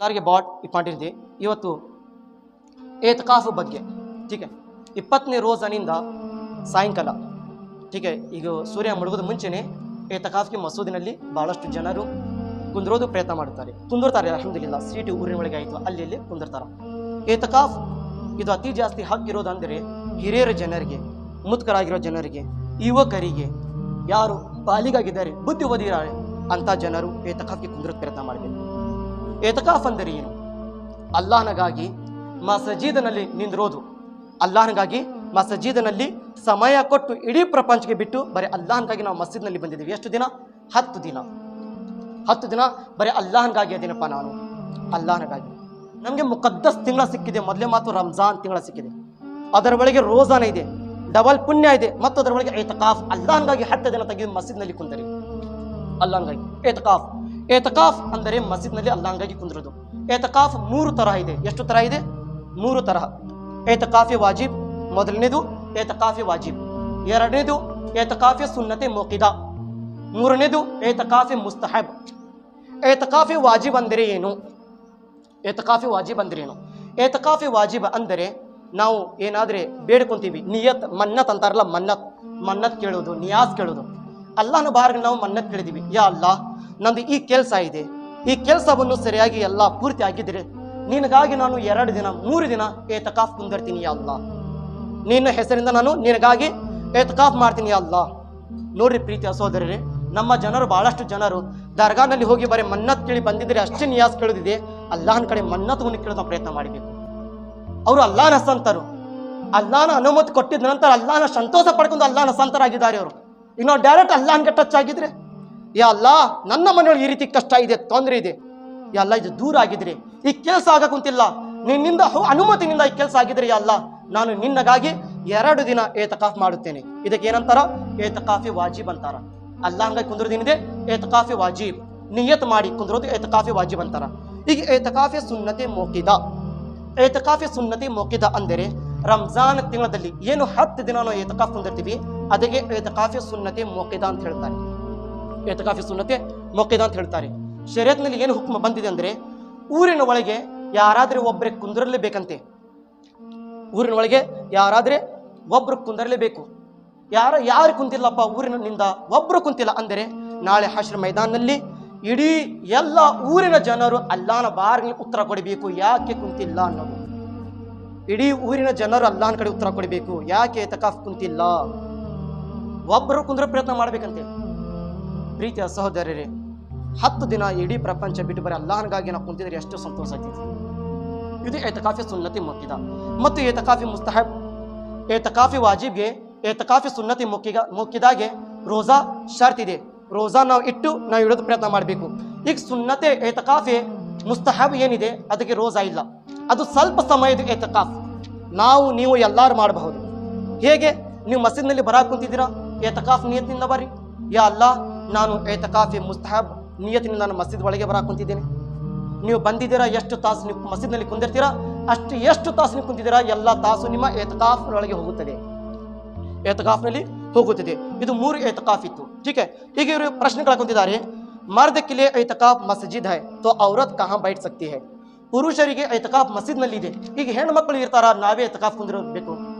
ಯಾರಿಗೆ ಬಾಟ್ ಇಟ್ಕೊಂಡಿದ್ದೆ ಇವತ್ತು ಏತಕಾಫ್ ಬಗ್ಗೆ ಟೀಕೆ 20ನೇ ರೋಜನಿಂದ ಸಾಯಂಕಾಲ ಟೀಕೆ ಈಗ ಸೂರ್ಯ ಮುಳುಗೋದ ಮುಂಚೆನೇ ಏತಕಾಫ್ಗೆ ಮಸೂದಿನಲ್ಲಿ ಭಾಳಷ್ಟು ಜನರು ಕುಂದ್ರೋದು ಪ್ರಯತ್ನ ಮಾಡುತ್ತಾರೆ, ಕುಂದಿರ್ತಾರೆ. ಅಲ್ಹಮ್ದುಲಿಲ್ಲಾಹ್ ಸೀಟು ಊರಿನ ಒಳಗೆ ಆಯಿತು, ಅಲ್ಲಿ ಕುಂದಿರ್ತಾರೆ. ಏತಕಾಫ್ ಇದು ಅತಿ ಜಾಸ್ತಿ ಹಕ್ಕಿರೋದಂದರೆ ಹಿರಿಯರ ಜನರಿಗೆ, ಮುತ್ಕರಾಗಿರೋ ಜನರಿಗೆ, ಯುವಕರಿಗೆ, ಯಾರು ಬಾಲಿಗಾಗಿದ್ದಾರೆ, ಬುದ್ಧಿ ಓದಿದ್ದಾರೆ ಅಂಥ ಜನರು ಏತಕಾಫ್ಗೆ ಕುಂದ್ರೋದು ಪ್ರಯತ್ನ ಮಾಡಬೇಕು. ಏತಕಾಫ್ ಅಂದರೆ ಏನು? ಅಲ್ಲಾಹನಿಗಾಗಿ ಮಸಜೀದನಲ್ಲಿ ನಿಂದಿರೋದು, ಅಲ್ಲಾಹನಿಗಾಗಿ ಮಸಜೀದನಲ್ಲಿ ಸಮಯ ಕೊಟ್ಟು ಇಡೀ ಪ್ರಪಂಚಕ್ಕೆ ಬಿಟ್ಟು ಬರೀ ಅಲ್ಲಾಹನಿಗಾಗಿ ನಾವು ಮಸ್ಜಿದ್ನಲ್ಲಿ ಬಂದಿದ್ದೀವಿ. ಎಷ್ಟು ದಿನ? 10 ದಿನ. 10 ದಿನ ಬರೀ ಅಲ್ಲಾಹನಿಗಾಗಿ ಅದೇನಪ್ಪ, ನಾನು ಅಲ್ಲಾಹನಿಗಾಗಿ. ನಮಗೆ ಮುಕದ್ದಸ್ ತಿಂಗಳ ಸಿಕ್ಕಿದೆ, ಮೊದಲೇ ಮಾತು ರಂಜಾನ್ ತಿಂಗಳ ಸಿಕ್ಕಿದೆ, ಅದರ ಒಳಗೆ ರೋಜಾನ ಇದೆ, ಡಬಲ್ ಪುಣ್ಯ ಇದೆ, ಮತ್ತು ಅದರ ಒಳಗೆ ಏತಕಾಫ್ ಅಲ್ಲಾಹನಿಗಾಗಿ 10 ದಿನ ತೆಗೆದು ಮಸ್ಜಿದ್ನಲ್ಲಿ ಕುಂದರಿ ಅಲ್ಲಾಹನಿಗಾಗಿ. ಏತಕಾಫ್ ಏತಕಾಫ್ ಅಂದರೆ ಮಸ್ಜಿದ್ನಲ್ಲಿ ಅಲ್ಲಾಹನಿಗಾಗಿ ಕುಂದಿರೋದು. ಏತಕಾಫ್ 3 ತರಹ ಇದೆ. ಎಷ್ಟು ತರ ಇದೆ? 3 ತರಹ. ಏತಕಾಫಿ ವಾಜಿಬ್ ಮೊದಲನೇದು, ಏತಕಾಫಿ ವಾಜಿಬ್ ಎರಡನೇದು, ಏತಕಾಫಿ ಸುನ್ನತೆ ಮೋಕಿದ ಮೂರನೇದು, ಏತಕಾಫಿ ಮುಸ್ತಹಬ್. ಏತಕಾಫಿ ವಾಜಿಬ್ ಅಂದರೆ ಏನು? ಏತಕಾಫಿ ವಾಜಿಬ್ ಅಂದರೆ ಏನು? ಏತಕಾಫಿ ವಾಜಿಬ್ ಅಂದರೆ ನಾವು ಏನಾದರೆ ಬೇಡ್ಕೊಂತೀವಿ, ನಿಯತ್ ಮನ್ನತ್ ಅಂತಾರಲ್ಲ, ಮನ್ನತ್ ಕೇಳೋದು, ನಿಯಾಸ್ ಕೇಳೋದು. ಅಲ್ಲಾಹನ ಬಾರ್ಗೆ ನಾವು ಮನ್ನತ್ ಕೇಳಿದೀವಿ, ಯಾ ಅಲ್ಲಾಹ್ ನಂದು ಈ ಕೆಲಸ ಇದೆ, ಈ ಕೆಲಸವನ್ನು ಸರಿಯಾಗಿ ಎಲ್ಲ ಪೂರ್ತಿ ಆಗಿದ್ರೆ ನಿನಗಾಗಿ ನಾನು 2 ದಿನ 3 ದಿನ ಏತಕಾಫ್ ಕುಂದಿರ್ತೀನಿ ಯಾ ಅಲ್ಲಾಹ್, ನಿನ್ನ ಹೆಸರಿಂದ ನಾನು ನಿನಗಾಗಿ ಏತಕಾಫ್ ಮಾಡ್ತೀನಿ ಯಾ ಅಲ್ಲಾಹ್. ನೋಡ್ರಿ ಪ್ರೀತಿಯ ಸಹೋದರರೇ, ನಮ್ಮ ಜನರು ಬಹಳಷ್ಟು ಜನರು ದರ್ಗಾನಲ್ಲಿ ಹೋಗಿ ಬರೀ ಮನ್ನತ್ ಕೇಳಿ ಬಂದಿದ್ರೆ ಅಷ್ಟೇ ನಿಯಾಸ್ ಕೇಳೋದಿದೆ, ಅಲ್ಲಾಹನ ಕಡೆ ಮನ್ನತ್ವನ್ನು ಕೇಳೋದ ಪ್ರಯತ್ನ ಮಾಡಬೇಕು. ಅವರು ಅಲ್ಲಾಹನ ಸಂತರು, ಅಲ್ಲಾಹನ ಅನುಮತಿ ಕೊಟ್ಟಿದ ನಂತರ ಅಲ್ಲಾಹನ ಸಂತೋಷ ಪಡ್ಕೊಂಡು ಅಲ್ಲಾಹನ ಸಂತರಾಗಿದ್ದಾರೆ ಅವರು. ಈಗ ನಾವು ಡೈರೆಕ್ಟ್ ಅಲ್ಲಾಹನ್ಗೆ ಟಚ್ ಆಗಿದ್ರೆ, ಯಾ ಅಲ್ಲಾಹ್ ನನ್ನ ಮನೆಯೊಳಗೆ ಈ ರೀತಿ ಕಷ್ಟ ಇದೆ, ತೊಂದರೆ ಇದೆ, ಯಾ ಅಲ್ಲಾಹ್ ಇದು ದೂರ ಆಗಿದ್ರೆ, ಈ ಕೆಲಸ ಆಗ ಕುಂತಿಲ್ಲ, ನಿನ್ನಿಂದ ಅನುಮತಿನಿಂದ ಈ ಕೆಲಸ ಆಗಿದ್ರೆ ಯಾ ಅಲ್ಲಾಹ್ ನಾನು ನಿನ್ನಗಾಗಿ 2 ದಿನ ಏತಕಾಫ್ ಮಾಡುತ್ತೇನೆ. ಇದಕ್ಕೆ ಏನಂತಾರ? ಏತಕಾಫಿ ವಾಜಿಬ್ ಅಂತಾರ. ಅಲ್ಲಾಹಂಗಾಗಿ ಕುಂದ್ರೋದೇನಿದೆ? ಏತಕಾಫಿ ವಾಜಿಬ್. ನಿಯತ್ ಮಾಡಿ ಕುಂದ್ರೋದು ಏತಕಾಫಿ ವಾಜಿಬ್ ಅಂತಾರ. ಈಗ ಏತಕಾಫಿ ಸುನ್ನತೆ ಮೋಕಿದ. ಏತಕಾಫಿ ಸುನ್ನತೆ ಮೋಕಿದ ಅಂದರೆ ರಂಜಾನ್ ತಿಂಗಳಲ್ಲಿ ಏನು 10 ದಿನ ನಾವು ಏತಕಾಫ್ ಕುಂದಿರ್ತೀವಿ, ಅದಕ್ಕೆ ಏತಕಾಫಿ ಸುನ್ನತೆ ಮೋಕಿದ ಅಂತ ಹೇಳ್ತಾರೆ. ಏತಕಾಫಿ ಸುನ್ನತೆ ಮೋಕಿದ ಅಂತ ಹೇಳ್ತಾರೆ. ಶರೀಅತ್ನಲ್ಲಿ ಏನು ಹುಕ್ಮ ಬಂದಿದೆ ಅಂದರೆ, ಊರಿನ ಒಳಗೆ ಯಾರಾದ್ರೆ ಒಬ್ಬರೇ ಕುಂದಿರಲೇಬೇಕಂತೆ. ಊರಿನ ಒಳಗೆ ಯಾರಾದ್ರೆ ಒಬ್ರು ಕುಂದಿರಲೇಬೇಕು. ಯಾರು ಕುಂತಿಲ್ಲಪ್ಪ ಊರಿನಿಂದ ಒಬ್ರು ಕುಂತಿಲ್ಲ ಅಂದರೆ ನಾಳೆ ಹಶ್ರ್ ಮೈದಾನಲ್ಲಿ ಇಡೀ ಎಲ್ಲ ಊರಿನ ಜನರು ಅಲ್ಲಾಹನ ಬಾರ್ಗೆ ಉತ್ತರ ಕೊಡಬೇಕು, ಯಾಕೆ ಕುಂತಿಲ್ಲ ಅನ್ನೋದು. ಇಡೀ ಊರಿನ ಜನರು ಅಲ್ಲಾಹನ ಕಡೆ ಉತ್ತರ ಕೊಡಬೇಕು, ಯಾಕೆ ಏತಕಾಫ್ ಕುಂತಿಲ್ಲ. ಒಬ್ಬರು ಕುಂದ್ರ ಪ್ರಯತ್ನ ಮಾಡ್ಬೇಕಂತೆ. ಪ್ರೀತಿಯ ಸಹೋದರರೇ, 10 ದಿನ ಇಡೀ ಪ್ರಪಂಚ ಬಿಟ್ಟು ಬರೀ ಅಲ್ಲಾಹನಿಗಾಗಿ ನಾವು ಕುಂತಿದ್ರೆ ಎಷ್ಟು ಸಂತೋಷ ಆಗ್ತೈತಿ. ಇದು ಏತಕಾಫಿ ಸುನ್ನತಿ ಮುಕ್ಕಿದ. ಮತ್ತು ಏತಕಾಫಿ ಮುಸ್ತಹಬ್. ಏತಕಾಫಿ ವಾಜಿಬ್ಗೆ, ಏತಕಾಫಿ ಸುನ್ನತಿ ಮುಕ್ಕಿದಾಗೆ ರೋಜಾ ಶರ್ತ್ ಇದೆ. ರೋಜಾ ನಾವು ಇಡೋದು ಪ್ರಯತ್ನ ಮಾಡಬೇಕು. ಈಗ ಸುನ್ನತೆ ಏತಕಾಫಿ ಮುಸ್ತಹಬ್ ಏನಿದೆ ಅದಕ್ಕೆ ರೋಜಾ ಇಲ್ಲ, ಅದು ಸ್ವಲ್ಪ ಸಮಯದ ಏತಕಾಫ್. ನೀವು ಎಲ್ಲರೂ ಮಾಡಬಹುದು. ಹೇಗೆ? ನೀವು ಮಸೀದ್ನಲ್ಲಿ ಬರಾಕ್ ಕುಂತಿದ್ದೀರಾ, ಏತಕಾಫ್ ನಿಯತ್ನಿಂದ ಬರ್ರಿ, ಯಾ ಅಲ್ಲಾಹ್ ನಾನು ಏತಕಾಫಿ ಮುಸ್ತಹಬ್ ನಿಯತ್ತಿನಿಂದ ನಾನು ಮಸೀದ್ ಒಳಗೆ ಬರಾಕ್ ಕುಂತಿದ್ದೇನೆ. ನೀವು ಬಂದಿದ್ದೀರಾ, ಎಷ್ಟು ತಾಸು ನೀವು ಮಸೀದ್ನಲ್ಲಿ ಕುಂದಿರ್ತೀರಾ, ಎಷ್ಟು ತಾಸು ನೀವು ಕುಂತಿದ್ದೀರಾ, ಎಲ್ಲ ತಾಸು ನಿಮ್ಮ ಏತಕಾಫ್ ಒಳಗೆ ಹೋಗುತ್ತದೆ, ಏತಕಾಫ್ನಲ್ಲಿ ಹೋಗುತ್ತದೆ. ಇದು 3 ಏತಕಾಫ್ ಇತ್ತು. ಟೀಕೆ. ಈಗ ಇವರು ಪ್ರಶ್ನೆಗಳ ಕುಂತಿದ್ದಾರೆ, ಮರ್ದ ಕೆ ಲಿಯೆ ಏತಕಾಫ್ ಮಸ್ಜಿದ್ ಹೈ ತೋ ಔರತ್ ಕಹಾಂ ಬೈಠ್ ಸಕ್ತಿ ಹೈ. ಪುರುಷರಿಗೆ ಏತಕಾಫ್ ಮಸೀದ್ನಲ್ಲಿ ಇದೆ. ಈಗ ಹೆಣ್ಣು ಮಕ್ಕಳು ಇರ್ತಾರ, ನಾವೇ ಏತಕಾಫ್ ಕುಂದಿರಬೇಕು.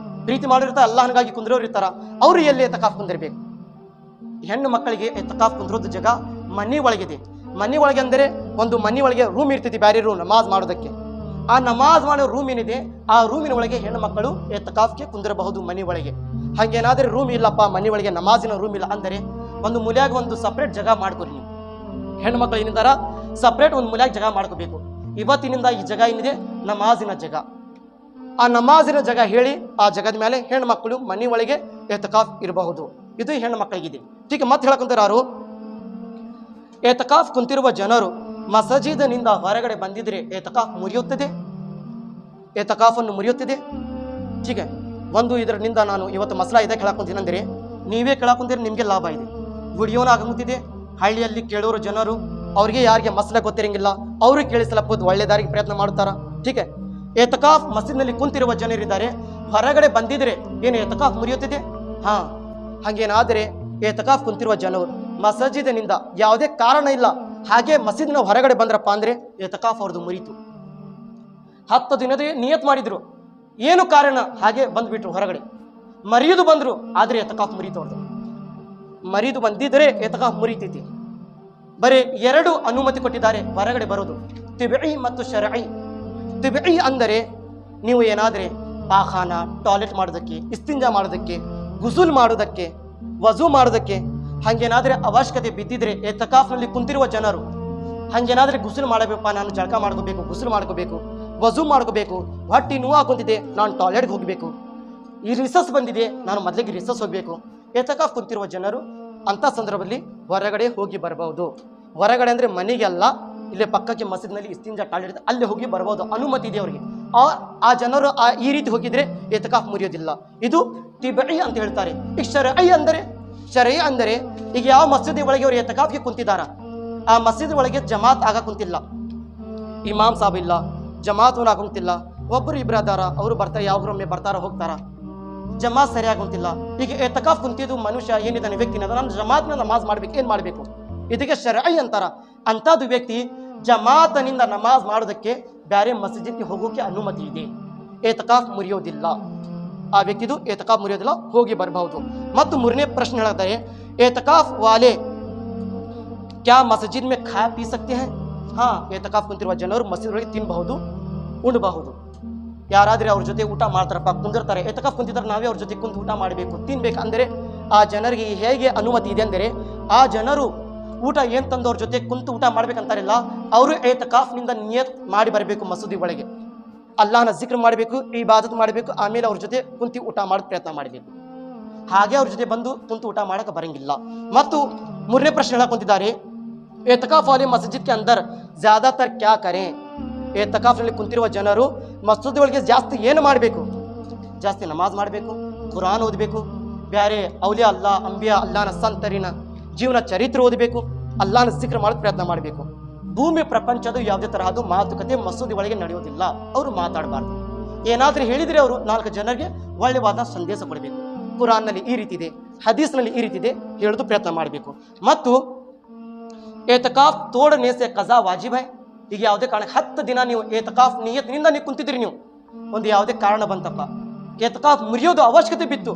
ಪ್ರೀತಿ ಮಾಡಿರ್ತಾರ, ಅಲ್ಲಾಹನಿಗಾಗಿ ಕುಂದಿರೋರು ಇರ್ತಾರ, ಅವರು ಎಲ್ಲಿ ಏತಕಾಫ್ ಕುಂದಿರಬೇಕು? ಹೆಣ್ಣು ಮಕ್ಕಳಿಗೆ ಏತಕಾಫ್ ಕುಂದಿರೋದು ಜಾಗ ಮನೆ ಒಳಗಿದೆ. ಮನೆ ಒಳಗೆ ಅಂದರೆ ಒಂದು ಮನೆ ಒಳಗೆ ರೂಮ್ ಇರ್ತೈತಿ, ಬೇರೆ ರೂಮ್ ನಮಾಜ್ ಮಾಡೋದಕ್ಕೆ. ಆ ನಮಾಜ್ ಮಾಡೋ ರೂಮ್ ಏನಿದೆ, ಆ ರೂಮಿನ ಒಳಗೆ ಹೆಣ್ಣು ಮಕ್ಕಳು ಏತಕಾಫ್ಗೆ ಕುಂದಿರಬಹುದು ಮನೆ ಒಳಗೆ. ಹಾಗೇನಾದ್ರೆ ರೂಮ್ ಇಲ್ಲಪ್ಪ, ಮನೆ ಒಳಗೆ ನಮಾಜಿನ ರೂಮ್ ಇಲ್ಲ ಅಂದರೆ ಒಂದು ಮೂಲ್ಯಾಗ ಒಂದು ಸಪ್ರೇಟ್ ಜಾಗ ಮಾಡ್ಕೊರಿ. ನೀವು ಹೆಣ್ಣು ಮಕ್ಕಳು ಏನಿದಾರ ಸಪ್ರೇಟ್ ಒಂದು ಮೂಲ್ಯಾಗ ಜಾಗ ಮಾಡ್ಕೋಬೇಕು. ಇವತ್ತಿನಿಂದ ಈ ಜಾಗ ಏನಿದೆ ನಮಾಜಿನ ಜಾಗ. ಆ ನಮಾಜಿನ ಜಾಗ ಹೇಳಿ ಆ ಜಾಗದ ಮೇಲೆ ಹೆಣ್ಣು ಮಕ್ಕಳು ಮನೆ ಒಳಗೆ ಏತಕಾಫ್ ಇರಬಹುದು. ಇದು ಹೆಣ್ಣು ಮಕ್ಕಳಿಗಿದೆ. ಟೀಕೆ. ಮತ್ತೆ ಹೇಳಕ್ಕಂತಾರೆ ಯಾರು? ಏತಕಾಫ್ ಕುಂತಿರುವ ಜನರು ಮಸಜೀದನಿಂದ ಹೊರಗಡೆ ಬಂದಿದ್ರೆ ಏತಕಾಫ್ ಮುರಿಯುತ್ತದೆ, ಏತಕಾಫನ್ನು ಮುರಿಯುತ್ತದೆ. ಹೀಗೆ ಒಂದು ಇದರಿಂದ ನಾನು ಇವತ್ತು ಮಸಲ ಇದಕ್ಕೆ ಹೇಳಕ್ಕಂತೀನಿ ಅಂದರೆ, ನೀವೇ ಕೇಳಕ್ಕಂತೀರಿ, ನಿಮಗೆ ಲಾಭ ಇದೆ. ವಿಡಿಯೋನ ಆಗಂತಿದೆ, ಹಳ್ಳಿಯಲ್ಲಿ ಕೇಳೋರು ಜನರು, ಅವ್ರಿಗೆ ಯಾರಿಗೆ ಮಸಲ ಗೊತ್ತಿರಂಗಿಲ್ಲ, ಅವ್ರಿಗೆ ಕೇಳಿಸಲಪ್ಪದು ಒಳ್ಳೆ ದಾರಿಗೆ ಪ್ರಯತ್ನ ಮಾಡ್ತಾರ. ಟೀಕೆ. ಏತಕಾಫ್ ಮಸೀದ್ನಲ್ಲಿ ಕುಂತಿರುವ ಜನರಿದ್ದಾರೆ, ಹೊರಗಡೆ ಬಂದಿದ್ರೆ ಏನು ಏತಕಾಫ್ ಮುರಿಯುತ್ತದೆ? ಹಾಗೇನಾದರೆ ಏತಕಾಫ್ ಕುಂತಿರುವ ಮಸಜಿದಿನಿಂದ ಯಾವುದೇ ಕಾರಣ ಇಲ್ಲ ಹಾಗೆ ಮಸೀದಿನ ಹೊರಗಡೆ ಬಂದ್ರಪ್ಪ ಅಂದ್ರೆ ಎತಕಾಫ್ ಅವ್ರದ್ದು ಮುರಿತು. 10 ದಿನದ ನಿಯತ್ ಮಾಡಿದ್ರು, ಏನು ಕಾರಣ ಹಾಗೆ ಬಂದ್ಬಿಟ್ರು ಹೊರಗಡೆ. ಮರಿಯುದು ಬಂದ್ರು ಆದ್ರೆ ಎತಕಾಫ್ ಮುರಿತು ಅವ್ರದ್ದು. ಮರಿದು ಬಂದಿದ್ರೆ ಎತಕಾಫ್ ಮುರಿತೈತಿ. ಬರೀ 2 ಅನುಮತಿ ಕೊಟ್ಟಿದ್ದಾರೆ ಹೊರಗಡೆ ಬರೋದು, ತಿಬಿಇ ಮತ್ತು ಶರಇ. ತಿಬಿಇ ಅಂದರೆ ನೀವು ಏನಾದ್ರೆ ಪಾಖಾನ, ಟಾಯ್ಲೆಟ್ ಮಾಡೋದಕ್ಕೆ, ಇಸ್ತಿಂಜಾ ಮಾಡೋದಕ್ಕೆ, ಗುಸುಲ್ ಮಾಡೋದಕ್ಕೆ, ವಜು ಮಾಡೋದಕ್ಕೆ ಹಂಗೇನಾದ್ರೆ ಅವಶ್ಯಕತೆ ಬಿದ್ದಿದ್ರೆ ಎತಕಾಫ್ನಲ್ಲಿ ಕುಂತಿರುವ ಜನರು ಹಂಗೇನಾದ್ರೆ ಗುಸುಲ್ ಮಾಡಬೇಕಪ್ಪ, ನಾನು ಜಳಕ ಮಾಡ್ಕೋಬೇಕು, ಗುಸುಲ್ ಮಾಡ್ಕೋಬೇಕು, ವಜು ಮಾಡ್ಕೋಬೇಕು, ಹೊಟ್ಟಿ ನೋವು ಹಾಕೊಂತಿದೆ, ನಾನು ಟಾಯ್ಲೆಟ್ಗೆ ಹೋಗಬೇಕು, ಈ ರಿಸಸ್ ಬಂದಿದೆ, ನಾನು ಮೊದಲಿಗೆ ರಿಸಸ್ ಹೋಗಬೇಕು, ಎತಕಾಫ್ ಕುಂತಿರುವ ಜನರು ಅಂಥ ಸಂದರ್ಭದಲ್ಲಿ ಹೊರಗಡೆ ಹೋಗಿ ಬರಬಹುದು. ಹೊರಗಡೆ ಅಂದರೆ ಮನೆಗೆ ಅಲ್ಲ, ಇಲ್ಲೇ ಪಕ್ಕಕ್ಕೆ ಮಸೀದ್ನಲ್ಲಿ ಇಸ್ತಿಂಜಾ ಟಾಯ್ಲೆಟ್ ಅಲ್ಲಿ ಹೋಗಿ ಬರ್ಬೋದು, ಅನುಮತಿ ಇದೆ ಅವರಿಗೆ. ಆ ಜನರು ಈ ರೀತಿ ಹೋಗಿದ್ರೆ ಎತಕಾಫ್ ಮುರಿಯೋದಿಲ್ಲ. ಇದು ತಿಬಿಇ ಅಂತ ಹೇಳ್ತಾರೆ. ಈಗ ಶರೈ ಅಂದರೆ ಈಗ ಯಾವ ಮಸೀದಿ ಒಳಗೆ ಅವರು ಎತಕಾಫ್ಗೆ ಕುಂತಿದಾರ, ಆ ಮಸೀದಿ ಒಳಗೆ ಜಮಾತ್ ಆಗ ಕುಂತಿಲ್ಲ, ಇಮಾಮ್ ಸಾಬ್ ಇಲ್ಲ, ಜಮಾತ್ ಕುಂತಿಲ್ಲ, ಒಬ್ಬರು ಇಬ್ಬರು ಅದಾರ, ಅವರು ಬರ್ತಾರೆ, ಯಾವಾಗೊಮ್ಮೆ ಬರ್ತಾರ ಹೋಗ್ತಾರ, ಜಮಾತ್ ಸರಿಯಾಗಿ ಕುಂತಿಲ್ಲ. ಈಗ ಎತಕಾಫ್ ಕುಂತಿದ್ದು ಮನುಷ್ಯ ಏನಿದ್ದಾನೆ, ವ್ಯಕ್ತಿನ ನಾನು ಜಮಾತ್ನ ನಮಾಜ್ ಮಾಡ್ಬೇಕು, ಏನ್ ಮಾಡ್ಬೇಕು, ಇದಕ್ಕೆ ಶರೈ ಅಂತಾರ. ಅಂಥದ್ದು ವ್ಯಕ್ತಿ ಜಮಾತನಿಂದ ನಮಾಜ್ ಮಾಡೋದಕ್ಕೆ ಬೇರೆ ಮಸೀದಿಗೆ ಹೋಗೋಕೆ ಅನುಮತಿ ಇದೆ, ಎತಕಾಫ್ ಮುರಿಯೋದಿಲ್ಲ. ಆ ವ್ಯಕ್ತಿದು ಎತಕಾಫ್ ಮುರಿಯೋದಿಲ್ಲ, ಹೋಗಿ ಬರಬಹುದು. ಮತ್ತು 3ನೇ ಪ್ರಶ್ನೆ ಹೇಳ್ತಾರೆ, एतकाफ वाले क्या मस्जिद में खा पी सकते हैं? हाँ, एतकाफ ಕುಂತಿರುವ ಜನರು ಮಸೀದ್ ಒಳಗೆ ತಿನ್ನಬಹುದು, ಉಣ್ಣಬಹುದು. ಯಾರಾದ್ರೆ ಅವ್ರ ಜೊತೆ ಊಟ ಮಾಡ್ತಾರಪ್ಪ, ಕುಂದಿರ್ತಾರೆ, ಎತಕಾಫ್ ಕುಂತಿದ್ರೆ ನಾವೇ ಅವ್ರ ಜೊತೆ ಕುಂತು ಊಟ ಮಾಡಬೇಕು, ತಿನ್ಬೇಕು ಅಂದರೆ ಆ ಜನರಿಗೆ ಹೇಗೆ ಅನುಮತಿ ಇದೆ ಅಂದರೆ, ಆ ಜನರು ಊಟ ಏನು ತಂದು ಅವ್ರ ಜೊತೆ ಕುಂತು ಊಟ ಮಾಡ್ಬೇಕಂತಾರಿಲ್ಲ, ಅವರು ಎತಕಾಫ್ನಿಂದ ನಿಯತ್ ಮಾಡಿ ಬರಬೇಕು, ಮಸೂದಿ ಒಳಗೆ ಅಲ್ಲಾಹನ ಜಿಕ್ರ್ ಮಾಡಬೇಕು, ಇಬಾದತ್ ಮಾಡಬೇಕು, ಆಮೇಲೆ ಅವ್ರ ಜೊತೆ ಕುಂತು ಊಟ ಮಾಡೋದು ಪ್ರಯತ್ನ ಮಾಡಬೇಕು. ಹಾಗೆ ಅವ್ರ ಜೊತೆ ಬಂದು ಕುಂತು ಊಟ ಮಾಡಕ್ಕೆ ಬರಂಗಿಲ್ಲ. ಮತ್ತು 3ನೇ ಪ್ರಶ್ನೆ ಹೇಳಕ್ ಕುಂತಿದ್ದಾರೆ, एतकाफ वाले मस्जिद के अंदर ज़्यादातर क्या करें? एतकाफ्ನಲ್ಲಿ ಕುಂತಿರುವ ಜನರು ಮಸ್ಜಿದ್ ಒಳಗೆ ಜಾಸ್ತಿ ಏನು ಮಾಡಬೇಕು? ಜಾಸ್ತಿ ನಮಾಜ್ ಮಾಡಬೇಕು, ಕುರಾನ್ ಓದಬೇಕು, ಬೇರೆ ಔಲಿಯಾ ಅಲ್ಲಾ, ಅಂಬಿಯಾ ಅಲ್ಲಾಹನ ಸಂತರಿನ ಜೀವನ ಚರಿತ್ರೆ ಓದಬೇಕು, ಅಲ್ಲಾಹನ ಜಿಕ್ರ್ ಮಾಡೋದು ಪ್ರಯತ್ನ ಮಾಡಬೇಕು. ಭೂಮಿ ಪ್ರಪಂಚದ ಯಾವುದೇ ತರಹದ ಮಾತುಕತೆ ಮಸೂದಿ ಒಳಗೆ ನಡೆಯೋದಿಲ್ಲ, ಅವರು ಮಾತಾಡಬಾರ್ದು. ಏನಾದರೂ ಹೇಳಿದರೆ ಅವರು 4 ಜನರಿಗೆ ಒಳ್ಳೆಯವಾದ ಸಂದೇಶ ಕೊಡಬೇಕು. ಕುರಾನ್ನಲ್ಲಿ ಈ ರೀತಿ ಇದೆ, ಹದೀಸ್ನಲ್ಲಿ ಈ ರೀತಿ ಇದೆ, ಹೇಳೋದು ಪ್ರಯತ್ನ ಮಾಡಬೇಕು. ಮತ್ತು एतकाफ तोड़ने से कज़ा वाजिब है. ಈಗ ಯಾವುದೇ ಕಾರಣ 10 ದಿನ ನೀವು ಏತಕಾಫ್ ನಿಯತ್ನಿಂದ ನೀವು ಕುಂತಿದ್ರಿ, ನೀವು ಒಂದು ಯಾವುದೇ ಕಾರಣ ಬಂತಪ್ಪ, ಏತಕಾಫ್ ಮುರಿಯೋದು ಅವಶ್ಯಕತೆ ಬಿತ್ತು,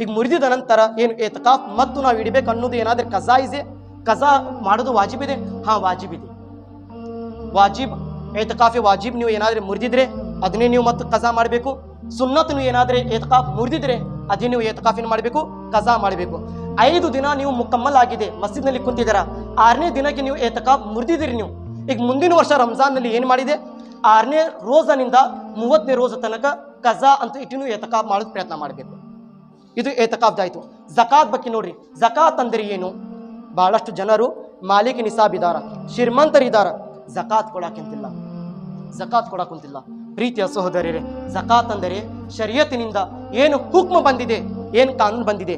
ಈಗ ಮುರಿದಿದ ನಂತರ ಏನು ಏತಕಾಫ್ ಮತ್ತು ನಾವು ಇಡಬೇಕು ಅನ್ನೋದು ಏನಾದರೂ ಕಜಾ ಇದೆ, ಕಜಾ ಮಾಡೋದು ವಾಜಿಬ್ ಇದೆ? ಹಾಂ, ವಾಜಿಬ್ ಇದೆ. ವಾಜಿಬ್ ಏತಕಾಫೆ ವಾಜಿಬ್ ನೀವು ಏನಾದರೂ ಮುರಿದಿದ್ರೆ ಅದನ್ನೇ ನೀವು ಮತ್ತು ಕಜಾ ಮಾಡಬೇಕು. ಸುನ್ನತ್ ನೀವು ಏನಾದರೆ ಏತಕಾಫ್ ಮುರಿದಿದ್ರೆ ಅದೇ ನೀವು ಏತಕಾಫಿನ ಮಾಡಬೇಕು, ಕಜಾ ಮಾಡಬೇಕು. 5 ದಿನ ನೀವು ಮುಕಮ್ಮಲ್ ಆಗಿದೆ, ಮಸ್ಜಿದ್ನಲ್ಲಿ ಕುಂತಿದ್ದೀರಾ, 6ನೇ ದಿನಕ್ಕೆ ನೀವು ಏತಕಾಫ್ ಮುರಿದಿದ್ದೀರಿ. ನೀವು ಈಗ ಮುಂದಿನ ವರ್ಷ ರಂಜಾನ್ನಲ್ಲಿ ಏನು ಮಾಡಿದೆ, 6ನೇ ರೋಜನಿಂದ 30ನೇ ರೋಜ ತನಕ ಕಜಾ ಅಂತ ಇಟ್ಟು ನೀವು ಏತಕಾಫ್ ಮಾಡೋದು ಪ್ರಯತ್ನ ಮಾಡಬೇಕು. ಇದು ಏತಕಾಫ್ದಾಯಿತು. ಜಕಾತ್ ಬಗ್ಗೆ ನೋಡ್ರಿ, ಜಕಾತ್ ಅಂದರೆ ಏನು? ಬಹಳಷ್ಟು ಜನರು ಮಾಲಿಕ್ ನಿಸಾಬ್ ಇದಾರ, ಶ್ರೀಮಂತರಿದಾರ, ಜಕಾತ್ ಕೊಡಾಕಂತಿಲ್ಲ, ಜಕಾತ್ ಕೊಡಾಕಂತಿಲ್ಲ. ಪ್ರೀತಿಯ ಸಹೋದರರೇ, ಜಕಾತ್ ಅಂದರೆ ಶರಿಯತ್ತಿನಿಂದ ಏನು ಹುಕ್ಮ ಬಂದಿದೆ, ಏನು ಕಾನೂನು ಬಂದಿದೆ,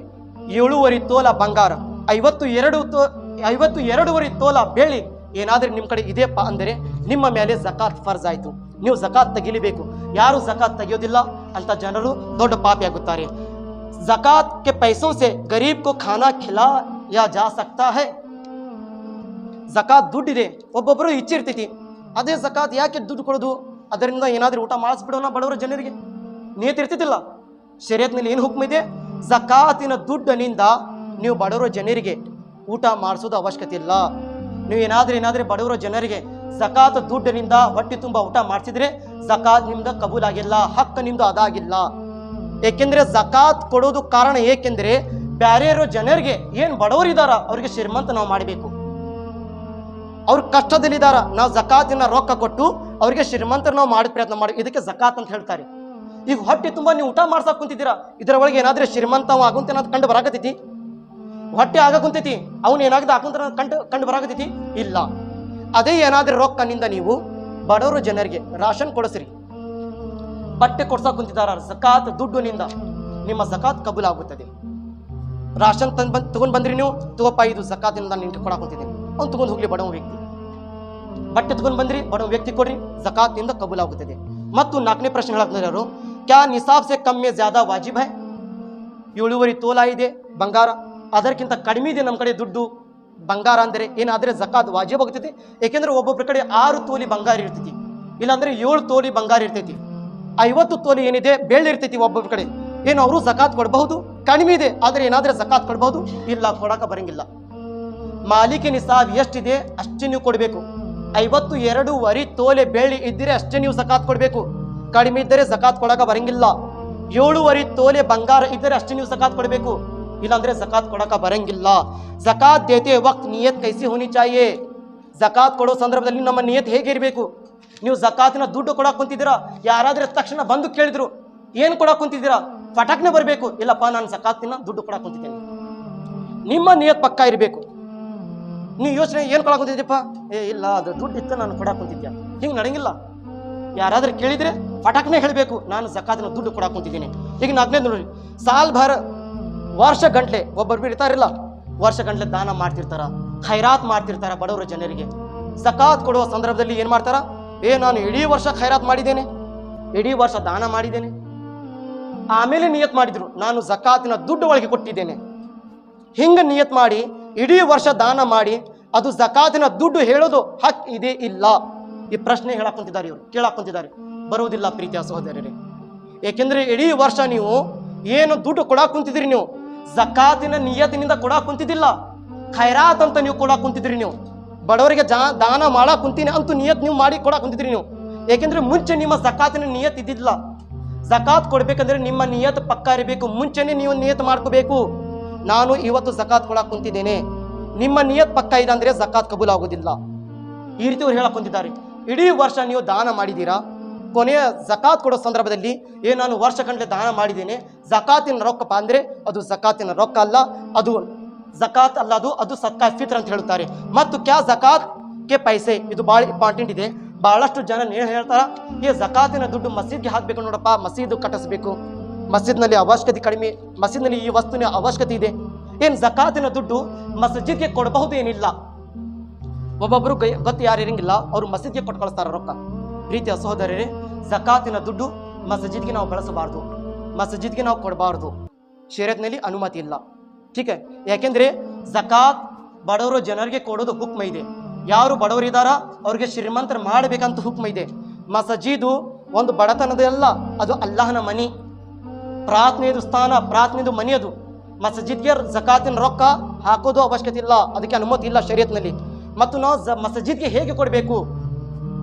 7.5 ತೋಲ ಬಂಗಾರ, 52.5 ತೋಲ ಬೆಳ್ಳಿ ಏನಾದರೂ ನಿಮ್ಮ ಕಡೆ ಇದೆಯಪ್ಪ ಅಂದರೆ ನಿಮ್ಮ ಮೇಲೆ ಜಕಾತ್ ಫರ್ಜ್ ಆಯಿತು, ನೀವು ಜಕಾತ್ ತೆಗಿಲೇಬೇಕು. ಯಾರು ಜಕಾತ್ ತೆಗೆಯೋದಿಲ್ಲ ಅಂತ ಜನರು ದೊಡ್ಡ ಪಾಪಿ ಆಗುತ್ತಾರೆ. ಜಕಾತ್ ಕೆ ಪೈಸೋं से गरीब को खाना खिलाया जा सकता है. ಜಕಾತ್ ದುಡ್ಡಿದೆ, ಒಬ್ಬೊಬ್ಬರು ಇಚ್ಛೆ ಇರ್ತೈತಿ, ಅದೇ ಜಕಾತ್ ಯಾಕೆ ದುಡ್ಡು ಕೊಡೋದು, ಅದರಿಂದ ಏನಾದರೂ ಊಟ ಮಾಡಿಸ್ಬಿಡೋಣ ಬಡವರ ಜನರಿಗೆ, ನಿಯತ್ ಇರ್ತಿದ್ದಿಲ್ಲ. ಶರೀಯತ್ನಲ್ಲಿ ಏನು ಹುಕ್ಮ ಇದೆ, ಜಕಾತಿನ ದುಡ್ಡಿನಿಂದ ನೀವು ಬಡವರ ಜನರಿಗೆ ಊಟ ಮಾಡಿಸೋದು ಅವಶ್ಯಕತೆ ಇಲ್ಲ. ನೀವು ಏನಾದರೂ ಬಡವರ ಜನರಿಗೆ ಜಕಾತ್ ದುಡ್ಡಿನಿಂದ ಹೊಟ್ಟೆ ತುಂಬ ಊಟ ಮಾಡಿಸಿದ್ರೆ ಜಕಾತ್ ನಿಮ್ದು ಕಬೂಲಾಗಿಲ್ಲ, ಹಕ್ಕ ನಿಮ್ದು ಅದಾಗಿಲ್ಲ. ಏಕೆಂದರೆ ಜಕಾತ್ ಕೊಡೋದು ಕಾರಣ ಏಕೆಂದರೆ ಬೇರೆಯವರು ಜನರಿಗೆ ಏನು ಬಡವರಿದ್ದಾರ ಅವ್ರಿಗೆ ಶ್ರೀಮಂತ ನಾವು ಮಾಡಬೇಕು, ಅವ್ರು ಕಷ್ಟದಲ್ಲಿದ್ದಾರ, ನಾವು ಜಕಾತಿನ ರೊಕ್ಕ ಕೊಟ್ಟು ಅವ್ರಿಗೆ ಶ್ರೀಮಂತರ ನಾವು ಮಾಡಿ ಪ್ರಯತ್ನ ಮಾಡಿ, ಇದಕ್ಕೆ ಜಕಾತ್ ಅಂತ ಹೇಳ್ತಾರೆ. ಈಗ ಹೊಟ್ಟೆ ತುಂಬ ನೀವು ಊಟ ಮಾಡ್ಸಕ್ ಕುಂತಿದ್ದೀರಾ, ಇದರ ಒಳಗೆ ಏನಾದ್ರೆ ಶ್ರೀಮಂತ ಅವ ಆಗುಂತ ಏನಾದ್ರು ಕಂಡು ಬರಾಕತೈತಿ? ಹೊಟ್ಟೆ ಆಗ ಕುಂತೈತಿ, ಅವನು ಏನಾಗದ ಆಗುಂತ ಕಂಡು ಬರಾಕತೈತಿ? ಇಲ್ಲ. ಅದೇ ಏನಾದ್ರೆ ರೊಕ್ಕನಿಂದ ನೀವು ಬಡವರು ಜನರಿಗೆ ರಾಷನ್ ಕೊಡಿಸ್ರಿ, ಬಟ್ಟೆ ಕೊಡ್ಸಕ್ ಕುಂತಿದ್ದಾರ, ಜಕಾತ್ ದುಡ್ಡಿನಿಂದ ನಿಮ್ಮ ಜಕಾತ್ ಕಬೂಲ್ ಆಗುತ್ತದೆ. ರಾಷನ್ ತಗೊಂಡ್ ಬಂದ್ರಿ ನೀವು, ತಗೋಪ್ಪ ಇದು ಜಕಾತಿನಿಂದ ನಿಂಗೆ ಕೊಡಕ್ ಕುಂತಿದ್ದೀನಿ, ಅವ್ನು ತಗೊಂಡು ಹೋಗ್ಲಿ ಬಡವ ವ್ಯಕ್ತಿ. ಬಟ್ಟೆ ತಗೊಂಡ್ ಬಂದ್ರಿ, ಬಡವ ವ್ಯಕ್ತಿ ಕೊಡ್ರಿ, ಜಕಾತ್ನಿಂದ ಕಬೂಲ್ ಆಗುತ್ತದೆ. ಮತ್ತು 4ನೇ ಪ್ರಶ್ನೆ ಹೇಳಕ್ತಾರೆ, ಕ್ಯಾ ನಿಸಾಬ್ ಸೆ ಕಮ್ ಮೇ ಜ್ಯಾದಾ ವಾಜಿಬ್ ಹೈ? 7.5 ತೋಲ ಇದೆ ಬಂಗಾರ, ಅದಕ್ಕಿಂತ ಕಡಿಮೆ ಇದೆ ನಮ್ಮ ಕಡೆ ದುಡ್ಡು ಬಂಗಾರ ಅಂದರೆ ಏನಾದರೆ ಜಕಾತ್ ವಾಜಿಬ್ ಆಗ್ತೈತಿ. ಏಕೆಂದ್ರೆ ಒಬ್ಬೊಬ್ಬರ ಕಡೆ 6 ತೋಲಿ ಬಂಗಾರ ಇರ್ತೈತಿ, ಇಲ್ಲಾಂದ್ರೆ 7 ತೋಲಿ ಬಂಗಾರ ಇರ್ತೈತಿ, 50 ತೋಲಿ ಏನಿದೆ ಬೆಳ್ಳಿ ಇರ್ತೈತಿ. ಒಬ್ಬೊಬ್ಬರ ಕಡೆ ಏನು ಅವರು ಜಕಾತ್ ಕೊಡಬಹುದು, ಕಡಿಮೆ ಇದೆ ಆದರೆ ಏನಾದ್ರೆ ಜಕಾತ್ ಕೊಡಬಹುದು, ಇಲ್ಲ ಕೊಡಕ ಬರಂಗಿಲ್ಲ. ಮಾಲಿಕೆ ನಿಸಾಬ್ ಎಷ್ಟಿದೆ ಅಷ್ಟೇ ನೀವು ಕೊಡಬೇಕು. 52 ತೋಲೆ ಬೆಳ್ಳಿ ಇದ್ದರೆ ಅಷ್ಟೇ ನೀವು ಜಕಾತ್ ಕೊಡಬೇಕು, ಕಡಿಮೆ ಇದ್ದರೆ ಜಕಾತ್ ಕೊಡಕ ಬರಂಗಿಲ್ಲ. 7 ತೋಲೆ ಬಂಗಾರ ಇದ್ದರೆ ಅಷ್ಟೇ ನೀವು ಜಕಾತ್ ಕೊಡಬೇಕು, ಇಲ್ಲಾಂದ್ರೆ ಜಕಾತ್ ಕೊಡಕ ಬರಂಗಿಲ್ಲ. ಜಕಾತ್ ದೇತೆ ವಕ್ತ್ ನಿಯತ್ ಕೈಸಿ ಹೋನಿ ಚಾಹಿಯೆ. ಜಕಾತ್ ಕೊಡೋ ಸಂದರ್ಭದಲ್ಲಿ ನಮ್ಮ ನಿಯತ್ ಹೇಗೆ ಇರಬೇಕು? ನೀವು ಜಕಾತಿನ ದುಡ್ಡು ಕೊಡಕ್ ಕುಂತಿದ್ದೀರಾ, ಯಾರಾದ್ರೆ ತಕ್ಷಣ ಬಂದು ಕೇಳಿದ್ರು ಏನ್ ಕೊಡಕ್ ಕುಂತಿದ್ದೀರಾ, ಫಟಾಕ್ನೆ ಬರಬೇಕು, ಇಲ್ಲಪ್ಪ ನಾನು ಜಕಾತಿನ ದುಡ್ಡು ಕೊಡಕ್ ಕುಂತಿದ್ದೇನೆ. ನಿಮ್ಮ ನಿಯತ್ ಪಕ್ಕ ಇರಬೇಕು. ನೀವು ಯೋಚನೆ ಏನ್ ಕೊಡಕ್ ಕುಂತಿದ್ದೀಪ್ಪ, ಇಲ್ಲ ಅದು ದುಡ್ಡು ಇತ್ತು ನಾನು ಕೊಡಕ್ ಕುಂತಿದ್ಯಾ, ಹಿಂಗೆ ನಡೆಯಂಗಿಲ್ಲ. ಯಾರಾದ್ರೂ ಕೇಳಿದ್ರೆ ಫಟಾಕ್ನೆ ಹೇಳಬೇಕು, ನಾನು ಜಕಾತಿನ ದುಡ್ಡು ಕೊಡಕ್ ಕುಂತಿದ್ದೀನಿ. ಈಗ ನಾಲ್ಕನೇ ನೋಡ್ರಿ, ಸಾಲ್ ಭರ ವರ್ಷ ಗಂಟ್ಲೆ ಒಬ್ಬರು ಇರ್ತಾರಿಲ್ಲ, ವರ್ಷ ಗಂಟ್ಲೆ ದಾನ ಮಾಡ್ತಿರ್ತಾರ, ಖೈರಾತ್ ಮಾಡ್ತಿರ್ತಾರ ಬಡವರ ಜನರಿಗೆ. ಜಕಾತ್ ಕೊಡುವ ಸಂದರ್ಭದಲ್ಲಿ ಏನ್ ಮಾಡ್ತಾರ, ನಾನು ಇಡೀ ವರ್ಷ ಖೈರಾತ್ ಮಾಡಿದ್ದೇನೆ, ಇಡೀ ವರ್ಷ ದಾನ ಮಾಡಿದ್ದೇನೆ, ಆಮೇಲೆ ನಿಯತ್ ಮಾಡಿದ್ರು ನಾನು ಜಕಾತಿನ ದುಡ್ಡು ಒಳಗೆ ಕೊಟ್ಟಿದ್ದೇನೆ. ಹಿಂಗ ನಿಯತ್ ಮಾಡಿ ಇಡೀ ವರ್ಷ ದಾನ ಮಾಡಿ ಅದು ಜಕಾತಿನ ದುಡ್ಡು ಹೇಳೋದು ಹಕ್ ಇದೆ ಇಲ್ಲ? ಈ ಪ್ರಶ್ನೆ ಹೇಳಕ್ ಕುಂತಿದ್ದಾರೆ, ಇವರು ಕೇಳಕ್ ಕುಂತಿದ್ದಾರೆ. ಬರುವುದಿಲ್ಲ ಪ್ರೀತಿಯ ಸಹೋದರರೇ. ಏಕೆಂದ್ರೆ ಇಡೀ ವರ್ಷ ನೀವು ಏನು ದುಡ್ಡು ಕೊಡಾಕ್ ಕುಂತಿದ್ರಿ, ನೀವು ಜಕಾತಿನ ನಿಯತಿನಿಂದ ಕೊಡಾಕ್ ಕುಂತಿದ್ದಿಲ್ಲ, ಖೈರಾತ್ ಅಂತ ನೀವು ಕೊಡಾಕ್ ಕುಂತಿದ್ರಿ. ನೀವು ಬಡವರಿಗೆ ದಾನ ಮಾಡಕ್ ಕುಂತೀನಿ ಅಂತೂ ನಿಯತ್ ನೀವು ಮಾಡಿ ಕೊಡಾಕ್ ಕುಂತಿದ್ರಿ ನೀವು. ಏಕೆಂದ್ರೆ ಮುಂಚೆ ನಿಮ್ಮ ಜಕಾತಿನ ನಿಯತ್ ಇದ್ದಿದ್ದಿಲ್ಲ. ಜಕಾತ್ ಕೊಡ್ಬೇಕಂದ್ರೆ ನಿಮ್ಮ ನಿಯತ್ ಪಕ್ಕ ಇರಬೇಕು, ಮುಂಚೆನೆ ನೀವು ನಿಯತ್ ಮಾಡ್ಕೋಬೇಕು. ನಾನು ಇವತ್ತು ಜಕಾತ್ ಕೊಡಾಕ್ ಕುಂತಿದ್ದೇನೆ, ನಿಮ್ಮ ನಿಯತ್ ಪಕ್ಕ ಇದೆ ಅಂದ್ರೆ ಜಕಾತ್ ಕಬೂಲ್ ಆಗೋದಿಲ್ಲ. ಈ ರೀತಿ ಅವ್ರು ಹೇಳಕ್ ಕುಂತಿದ್ದಾರೆ. ಇಡೀ ವರ್ಷ ನೀವು ದಾನ ಮಾಡಿದ್ದೀರಾ, ಕೊನೆಯ ಜಕಾತ್ ಕೊಡೋ ಸಂದರ್ಭದಲ್ಲಿ ನಾನು ವರ್ಷ ಗಂಟೆ ದಾನ ಮಾಡಿದ್ದೇನೆ, ಜಕಾತಿನ ರೊಕ್ಕಪ್ಪ ಅಂದ್ರೆ ಅದು ಜಕಾತಿನ ರೊಕ್ಕ ಅಲ್ಲ, ಅದು ಜಕಾತ್ ಅಲ್ಲ, ಅದು ಸದ್ಕಾ ಫಿತ್ರ್ ಅಂತ ಹೇಳ್ತಾರೆ. ಮತ್ತು ಕ್ಯಾ ಜಕಾತ್ ಕೆ ಪೈಸೆ, ಇದು ಬಹಳ ಇಂಪಾರ್ಟೆಂಟ್ ಇದೆ. ಬಹಳಷ್ಟು ಜನ ಹೇಳ್ತಾರ, ಈ ಜಕಾತಿನ ದುಡ್ಡು ಮಸೀದ್ಗೆ ಹಾಕ್ಬೇಕು ನೋಡಪ್ಪ, ಮಸೀದು ಕಟ್ಟಿಸ್ಬೇಕು, ಮಸೀದ್ನಲ್ಲಿ ಅವಶ್ಯಕತೆ ಕಡಿಮೆ, ಮಸೀದ್ನಲ್ಲಿ ಈ ವಸ್ತುವಿನ ಅವಶ್ಯಕತೆ ಇದೆ. ಏನ್ ಜಕಾತಿನ ದುಡ್ಡು ಮಸೀದ್ಗೆ ಕೊಡಬಹುದು ಏನಿಲ್ಲ. ಒಬ್ಬೊಬ್ರು ಗೊತ್ತು ಯಾರು ಇರಂಗಿಲ್ಲ, ಅವರು ಮಸೀದ್ಗೆ ಕೊಟ್ಟು ಕಳಿಸ್ತಾರ ರೊಕ್ಕ. ಪ್ರೀತಿಯ ಸಹೋದರರೇ, ಜಕಾತಿನ ದುಡ್ಡು ಮಸೀದ್ಗೆ ನಾವು ಬಳಸಬಾರ್ದು, ಮಸೀದ್ಗೆ ನಾವು ಕೊಡಬಾರ್ದು, ಶರೀಯತ್ನಲ್ಲಿ ಅನುಮತಿ ಇಲ್ಲ. ठीक है, ಯಾಕೆಂದ್ರೆ ಜಕಾತ್ ಬಡವರು ಜನರಿಗೆ ಕೊಡೋದು ಹುಕ್ಮ ಇದೆ. ಯಾರು ಬಡವರಿದಾರ ಅವ್ರಿಗೆ ಶ್ರೀಮಂತರ ಮಾಡಬೇಕಂತ ಹುಕ್ಮ ಇದೆ. ಮಸಜೀದು ಒಂದು ಬಡತನದಲ್ಲ, ಅದು ಅಲ್ಲಾಹನ ಮನಿ, ಪ್ರಾರ್ಥನೆಯದು ಸ್ಥಾನ, ಪ್ರಾರ್ಥನೆಯದು ಮನಿ. ಅದು ಮಸಜಿದ್ಗೆ ಜಕಾತಿನ ರೊಕ್ಕ ಹಾಕೋದು ಅವಶ್ಯಕತೆ ಇಲ್ಲ, ಅದಕ್ಕೆ ಅನುಮತಿ ಇಲ್ಲ ಶರೀಯತ್ನಲ್ಲಿ. ಮತ್ತು ನಾವು ಮಸಜಿದ್ಗೆ ಹೇಗೆ ಕೊಡಬೇಕು,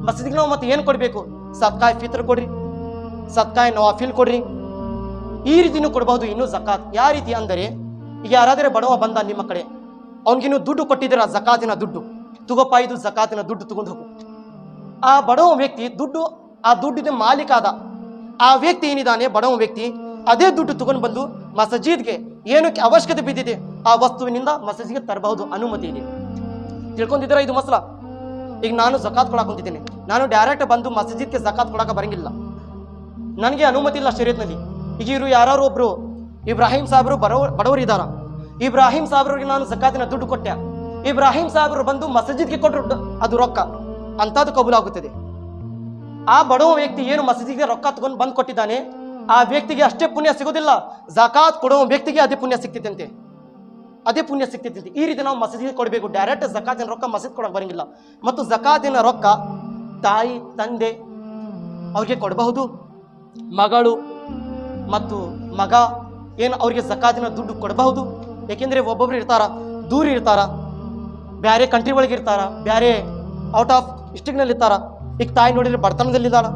ಮಸಜಿದ್ಗೆ ನಾವು ಮತ್ತೆ ಏನು ಕೊಡಬೇಕು, ಸದ್ಕಾಯ್ ಫಿತ್ರ್ ಕೊಡ್ರಿ, ಸದ್ಕಾಯ್ ನವಾಫಿಲ್ ಕೊಡ್ರಿ, ಈ ರೀತಿನೂ ಕೊಡಬಹುದು. ಇನ್ನು ಜಕಾತ್ ಯಾವ ರೀತಿ ಅಂದರೆ, ಈಗ ಯಾರಾದರೆ ಬಡವ ಬಂದ ನಿಮ್ಮ ಕಡೆ, ಅವ್ನಿಗೆ ನೀವು ದುಡ್ಡು ಕೊಟ್ಟಿದ್ದೀರ, ಜಕಾತಿನ ದುಡ್ಡು ತಗೋಪ್ಪ, ಇದು ಜಕಾತಿನ ದುಡ್ಡು ತಗೊಂಡು ಹೋಗು. ಆ ಬಡವ ವ್ಯಕ್ತಿ ದುಡ್ಡು, ಆ ದುಡ್ಡಿನ ಮಾಲೀಕ ಆದ ಆ ವ್ಯಕ್ತಿ ಏನಿದ್ದಾನೆ, ಬಡವ ವ್ಯಕ್ತಿ ಅದೇ ದುಡ್ಡು ತಗೊಂಡು ಬಂದು ಮಸಜೀದ್ಗೆ ಏನಕ್ಕೆ ಅವಶ್ಯಕತೆ ಬಿದ್ದಿದೆ ಆ ವಸ್ತುವಿನಿಂದ ಮಸಜಿದ್ಗೆ ತರಬಹುದು, ಅನುಮತಿ ಇದೆ. ತಿಳ್ಕೊಂಡಿದ್ದೀರಾ ಇದು ಮಸಲ? ಈಗ ನಾನು ಜಕಾತ್ ಕೊಡಾಕ್ ಕುಂತಿದ್ದೇನೆ, ನಾನು ಡೈರೆಕ್ಟ್ ಬಂದು ಮಸಜಿದ್ಗೆ ಜಕಾತ್ ಕೊಡಾಕ ಬರಂಗಿಲ್ಲ, ನನಗೆ ಅನುಮತಿ ಇಲ್ಲ ಶರೀಯತ್ನಲ್ಲಿ. ಈಗ ಇವರು ಯಾರು ಒಬ್ರು ಇಬ್ರಾಹಿಂ ಸಾಹೇಬರು ಬಡವರು ಇದ್ದಾರ, ಇಬ್ರಾಹಿಂ ಸಾಹೇಬ್ರಿಗೆ ನಾನು ಜಕಾತಿನ ದುಡ್ಡು ಕೊಟ್ಟೆ, ಇಬ್ರಾಹಿಂ ಸಾಹೇಬರು ಬಂದು ಮಸಜಿದ್ಗೆ ಕೊಟ್ಟರು ಅದು ರೊಕ್ಕ, ಅಂತದ್ದು ಕಬೂಲ್ ಆಗುತ್ತದೆ. ಆ ಬಡವ ವ್ಯಕ್ತಿ ಏನು ಮಸಜಿದ್ಗೆ ರೊಕ್ಕ ತಗೊಂಡು ಬಂದು ಕೊಟ್ಟಿದ್ದಾನೆ, ಆ ವ್ಯಕ್ತಿಗೆ ಅಷ್ಟೇ ಪುಣ್ಯ ಸಿಗೋದಿಲ್ಲ, ಜಕಾತ್ ಕೊಡುವ ವ್ಯಕ್ತಿಗೆ ಅದೇ ಪುಣ್ಯ ಸಿಗ್ತಿತ್ತಂತೆ, ಅದೇ ಪುಣ್ಯ ಸಿಗ್ತಿತ್ತಂತೆ. ಈ ರೀತಿ ನಾವು ಮಸಜಿದ್ಗೆ ಕೊಡಬೇಕು, ಡೈರೆಕ್ಟ್ ಜಕಾತಿನ ರೊಕ್ಕ ಮಸೀದ್ ಕೊಡಕ್ ಬರಂಗಿಲ್ಲ. ಮತ್ತು ಜಕಾತಿನ ರೊಕ್ಕ ತಾಯಿ ತಂದೆ ಅವ್ರಿಗೆ ಕೊಡಬಹುದು, ಮಗಳು ಮತ್ತು ಮಗ ಏನು ಅವ್ರಿಗೆ ಜಕಾತಿನ ದುಡ್ಡು ಕೊಡಬಹುದು. ಏಕೆಂದ್ರೆ ಒಬ್ಬೊಬ್ರು ಇರ್ತಾರ, ದೂರ ಇರ್ತಾರ, ಬೇರೆ ಕಂಟ್ರಿ ಒಳಗೆ ಇರ್ತಾರ, ಬೇರೆ ಔಟ್ ಆಫ್ ಡಿಸ್ಟ್ರಿಕ್ನಲ್ಲಿ ಇರ್ತಾರ. ಈಗ ತಾಯಿ ನೋಡಿದ್ರೆ ಬಡತನದಲ್ಲಿದ್ದಾಳ,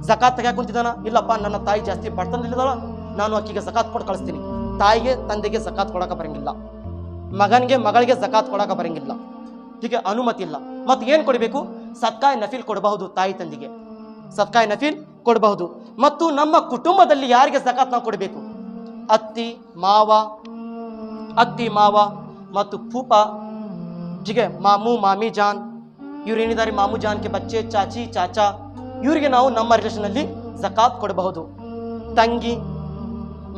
ಜಕಾತ್ ತೆಗ್ಯಾಕ ಕುಂತಿದ್ದಾನ, ಇಲ್ಲಪ್ಪ ನನ್ನ ತಾಯಿ ಜಾಸ್ತಿ ಬಡತನದಲ್ಲಿದ್ದಾಳ, ನಾನು ಆಕಿಗೆ ಜಕಾತ್ ಕೊಟ್ಟು ಕಳಿಸ್ತೀನಿ. ತಾಯಿಗೆ ತಂದೆಗೆ ಜಕಾತ್ ಕೊಡಕ ಬರಂಗಿಲ್ಲ, ಮಗನಿಗೆ ಮಗಳಿಗೆ ಜಕಾತ್ ಕೊಡಕ ಬರಂಗಿಲ್ಲ, ಹೀಗೆ ಅನುಮತಿ ಇಲ್ಲ. ಮತ್ತು ಏನು ಕೊಡಬೇಕು, ಸದ್ಕಾಯ್ ನಫೀಲ್ ಕೊಡಬಹುದು, ತಾಯಿ ತಂದೆಗೆ ಸದ್ಕಾಯ್ ನಫೀಲ್ ಕೊಡಬಹುದು. ಮತ್ತು ನಮ್ಮ ಕುಟುಂಬದಲ್ಲಿ ಯಾರಿಗೆ ಜಕಾತ್ ನಾವು ಕೊಡಬೇಕು, ಅತ್ತಿ ಮಾವ ಮತ್ತು ಫೂಪ, ಹೀಗೆ ಮಾಮು ಮಾಮಿ ಜಾನ್, ಇವ್ರೇನಿದ್ದಾರೆ ಮಾಮು ಜಾನ್ಗೆ ಬಚ್ಚೆ, ಚಾಚಿ ಚಾಚಾ, ಇವರಿಗೆ ನಾವು ನಮ್ಮ ರಿಲೇಷನಲ್ಲಿ ಜಕಾತ್ ಕೊಡಬಹುದು. ತಂಗಿ,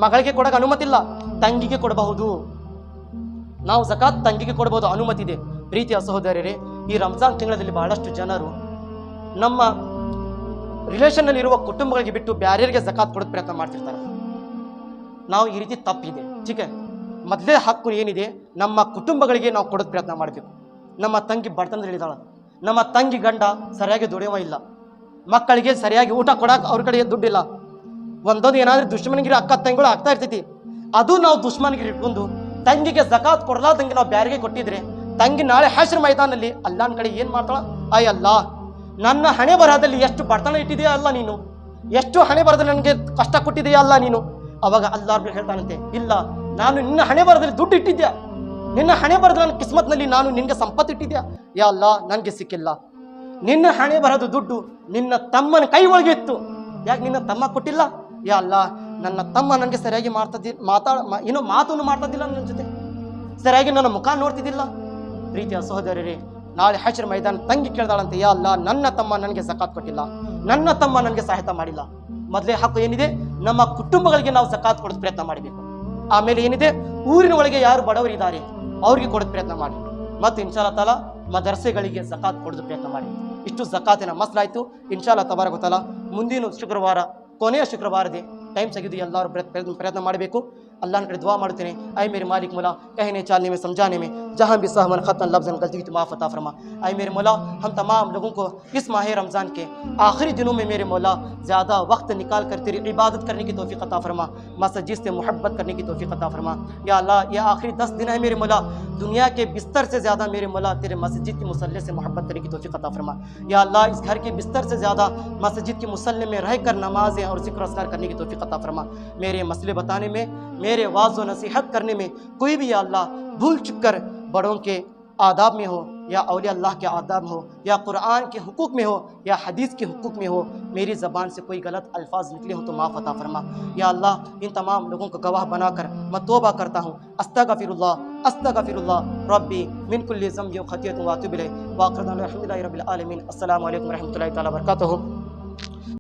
ಮಗಳಿಗೆ ಕೊಡಕ್ಕೆ ಅನುಮತಿ ಇಲ್ಲ, ತಂಗಿಗೆ ಕೊಡಬಹುದು. ನಾವು ಜಕಾತ್ ತಂಗಿಗೆ ಕೊಡಬಹುದು, ಅನುಮತಿ ಇದೆ. ಪ್ರೀತಿಯ ಸಹೋದರರೇ, ಈ ರಂಜಾನ್ ತಿಂಗಳಲ್ಲಿ ಬಹಳಷ್ಟು ಜನರು ನಮ್ಮ ರಿಲೇಷನ್ನಲ್ಲಿ ಇರುವ ಕುಟುಂಬಗಳಿಗೆ ಬಿಟ್ಟು ಬ್ಯಾರ್ಯರಿಗೆ ಜಕಾತ್ ಕೊಡೋದು ಪ್ರಯತ್ನ ಮಾಡ್ತಿರ್ತಾರೆ. ನಾವು ಈ ರೀತಿ ತಪ್ಪಿದೆ. ठीक है, ಮೊದಲೇ ಹಕ್ಕು ಏನಿದೆ ನಮ್ಮ ಕುಟುಂಬಗಳಿಗೆ ನಾವು ಕೊಡೋದು ಪ್ರಯತ್ನ ಮಾಡಬೇಕು. ನಮ್ಮ ತಂಗಿ ಬಡತನದಲ್ಲಿ ಇದ್ದಾಳೆ, ನಮ್ಮ ತಂಗಿ ಗಂಡ ಸರಿಯಾಗಿ ದುಡಿಯುವ ಇಲ್ಲ, ಮಕ್ಕಳಿಗೆ ಸರಿಯಾಗಿ ಊಟ ಕೊಡಕ್ಕೆ ಅವ್ರ ಕಡೆ ದುಡ್ಡಿಲ್ಲ, ಒಂದೊಂದು ಏನಾದರೂ ದುಶ್ಮನಿಗಿರಿ ಅಕ್ಕ ತಂಗಿಗಳು ಆಗ್ತಾ ಇರ್ತೈತಿ. ಅದು ನಾವು ದುಶ್ಮನಿಗಿರಿ ಇಟ್ಕೊಂಡು ತಂಗಿಗೆ ಜಕಾತ್ ಕೊಡಲಾರ್ದಂಗೆ ನಾವು ಬ್ಯಾರಿಗೆ ಕೊಟ್ಟಿದ್ರೆ ತಂಗಿ ನಾಳೆ ಹಶ್ರ ಮೈದಾನಲ್ಲಿ ಅಲ್ಲಾನ ಕಡೆ ಏನು ಮಾಡ್ತಾಳ? ಅಲ್ಲ, ನನ್ನ ಹಣೆ ಬರಹದಲ್ಲಿ ಎಷ್ಟು ಬಡತನ ಇಟ್ಟಿದೆಯಾ ಅಲ್ಲ ನೀನು, ಎಷ್ಟು ಹಣೆ ಬರದಲ್ಲಿ ನನಗೆ ಕಷ್ಟ ಕೊಟ್ಟಿದೆಯಾ ಅಲ್ಲ ನೀನು. ಅವಾಗ ಅಲ್ಲಾಹ್ ಹೇಳ್ತಾನಂತೆ, ಇಲ್ಲ, ನಾನು ನಿನ್ನ ಹಣೆ ಬರದಲ್ಲಿ ದುಡ್ಡು ಇಟ್ಟಿದ್ದೆ, ನಿನ್ನ ಹಣೆ ಬರದ ನನ್ನ ಕಿಸ್ಮತ್ನಲ್ಲಿ ನಾನು ನಿನಗೆ ಸಂಪತ್ತು ಇಟ್ಟಿದ್ಯಾ. ಯಾ ಅಲ್ಲ, ನನಗೆ ಸಿಕ್ಕಿಲ್ಲ. ನಿನ್ನ ಹಣೆ ಬರೋದು ದುಡ್ಡು ನಿನ್ನ ತಮ್ಮನ ಕೈ ಒಳಗೆ ಇತ್ತು, ಯಾಕೆ ನಿನ್ನ ತಮ್ಮ ಕೊಟ್ಟಿಲ್ಲ? ಯಾ ಅಲ್ಲ, ನನ್ನ ತಮ್ಮ ನನಗೆ ಸರಿಯಾಗಿ ಏನೋ ಮಾತನ್ನು ಮಾಡ್ತದಿಲ್ಲ, ನನ್ನ ಜೊತೆ ಸರಿಯಾಗಿ ನನ್ನ ಮುಖ ನೋಡ್ತಿದ್ದಿಲ್ಲ. ಪ್ರೀತಿಯ ಸಹೋದರರೇ, ನಾಳೆ ಹಶ್ರ ಮೈದಾನ ತಂಗಿ ಕೇಳ್ದಾಳಂತೆ, ಯಾ ಅಲ್ಲ, ನನ್ನ ತಮ್ಮ ನನಗೆ ಜಕಾತ್ ಕೊಟ್ಟಿಲ್ಲ, ನನ್ನ ತಮ್ಮ ನನಗೆ ಸಹಾಯತ ಮಾಡಿಲ್ಲ. ಮೊದಲೇ ಹಕ್ಕು ಏನಿದೆ, ನಮ್ಮ ಕುಟುಂಬಗಳಿಗೆ ನಾವು ಜಕಾತ್ ಕೊಡೋದು ಪ್ರಯತ್ನ ಮಾಡಬೇಕು. ಆಮೇಲೆ ಏನಿದೆ, ಊರಿನ ಒಳಗೆ ಯಾರು ಬಡವರಿದ್ದಾರೆ ಅವ್ರಿಗೆ ಕೊಡೋದು ಪ್ರಯತ್ನ ಮಾಡಿ. ಮತ್ತು ಇನ್ಶಾಅಲ್ಲಾಹ್ ತಾಲಾ ಮದರ್ಸೆಗಳಿಗೆ ಜಕಾತ್ ಕೊಡೋದು ಪ್ರಯತ್ನ ಮಾಡಿ. ಇಷ್ಟು ಜಕಾತಿನ ಮಸಲಾಯಿತು. ಇನ್ಶಾಅಲ್ಲಾಹ್ ತಬಾರಕ ವ ತಆಲಾ ಮುಂದಿನ ಶುಕ್ರವಾರ, ಕೊನೆಯ ಶುಕ್ರವಾರದೇ ಟೈಮ್ ತೆಗೆದು ಎಲ್ಲರೂ ಪ್ರಯತ್ನ ಮಾಡಬೇಕು. अल्लाह ने दुआ मारते हैं, आए मेरे मालिक मौला, कहने चालने में समझाने में जहाँ भी सहवन ख़तन लफ्ज़न गलती की माफ़ अता फरमा। आए मेरे मौला, हम तमाम लोगों को इस माह रमज़ान के आखिरी दिनों में मेरे मौला ज़्यादा वक्त निकाल कर तेरी इबादत करने की तौफ़ीक़ अता फरमा, मस्जिद से मोहब्बत करने की तौफ़ीक़ अता फरमा। या अल्लाह, ये आखिरी 10 दिन है मेरे मौला, दुनिया के बिस्तर से ज़्यादा मेरे मौला तेरे मस्जिद की मुसल्ले से मोहब्बत करने की तौफ़ीक़ अता फरमा। या अल्लाह, इस घर के बिस्तर से ज़्यादा मस्जिद के मुसल्ले में रह कर नमाज़ें और ज़िक्र अस्कार करने की तौफ़ीक़ अता फरमा। मेरे मसले बताने में, मेरे वाज़ व नसीहत करने में कोई भी या अल्लाह भूल चुक कर बड़ों के आदाब में हो, या औलिया अल्लाह के आदाब में हो, या कुरान के हुकूक में हो, या हदीस के हुकूक में हो, मेरी ज़बान से कोई गलत अल्फाज निकले हो तो माफ़ अता फरमा। या अल्लाह, इन तमाम लोगों को गवाह बनाकर मैं तौबा करता हूँ। अस्तगफिरुल्लाह अस्तगफिरुल्लाह रब्बी मिन कुल्ली ज़ंबि व खतियतिन व अतूबु इलैह व आखिर दाना अल्हम्दुलिल्लाहि रब्बिल आलमीन। अस्सलामु अलैकुम व रहमतुल्लाहि तआला व बरकातुहू।